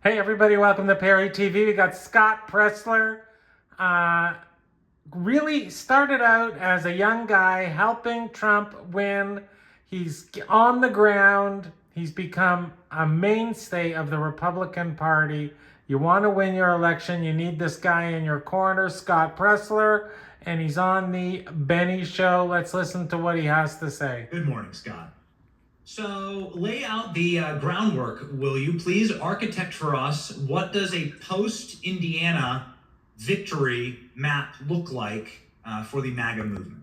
Hey everybody, welcome to Perry TV. We got Scott Presler. Really started out as a young guy helping Trump win. He's on the ground. He's become a mainstay of the Republican Party. You want to win your election, you need this guy in your corner, Scott Presler, and he's on the Benny Show. Let's listen to what he has to say. Good morning, Scott. So lay out the groundwork, will you please? Architect for us, what does a post-Indiana victory map look like for the MAGA movement?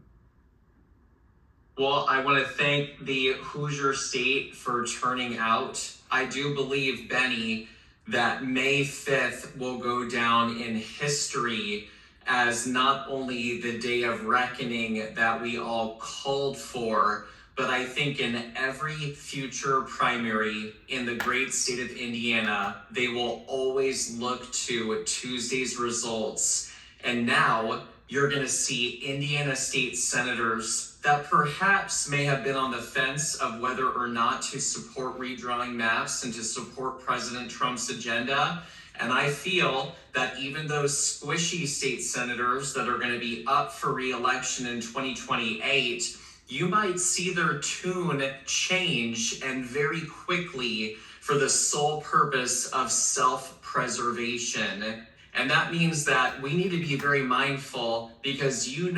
Well, I want to thank the Hoosier State for turning out. I do believe, Benny, that May 5th will go down in history as not only the day of reckoning that we all called for, but I think in every future primary in the great state of Indiana, they will always look to Tuesday's results. And now you're going to see Indiana state senators that perhaps may have been on the fence of whether or not to support redrawing maps and to support President Trump's agenda. And I feel that even those squishy state senators that are going to be up for re-election in 2028, you might see their tune change, and very quickly, for the sole purpose of self-preservation. And that means that we need to be very mindful, because you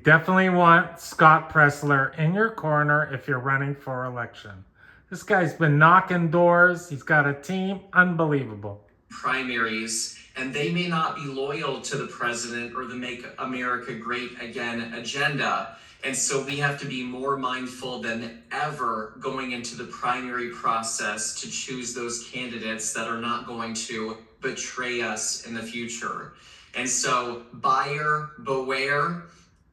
definitely want Scott Presler in your corner if you're running for election. This guy's been knocking doors. He's got a team. Unbelievable. Primaries, and they may not be loyal to the president or the Make America Great Again agenda. And so we have to be more mindful than ever going into the primary process to choose those candidates that are not going to betray us in the future. And so buyer beware.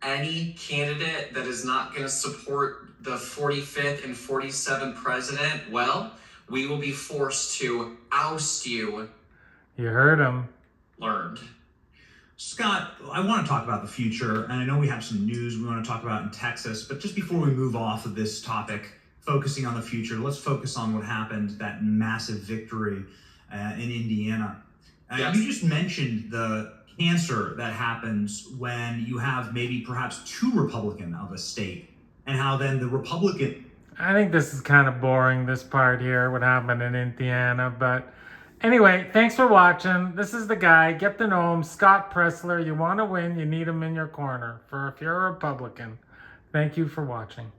Any candidate that is not going to support the 45th and 47th president, well, we will be forced to oust you. You heard him. Learned. Scott, I want to talk about the future, and I know we have some news we want to talk about in Texas, but just before we move off of this topic, focusing on the future, let's focus on what happened, that massive victory in Indiana. Yes. You just mentioned the cancer that happens when you have maybe perhaps two Republican of a state, and how then the Republican... I think this is kind of boring, this part here, what happened in Indiana, but anyway, thanks for watching. This is the guy. Get to know him, Scott Presler. You want to win, you need him in your corner for if you're a Republican. Thank you for watching.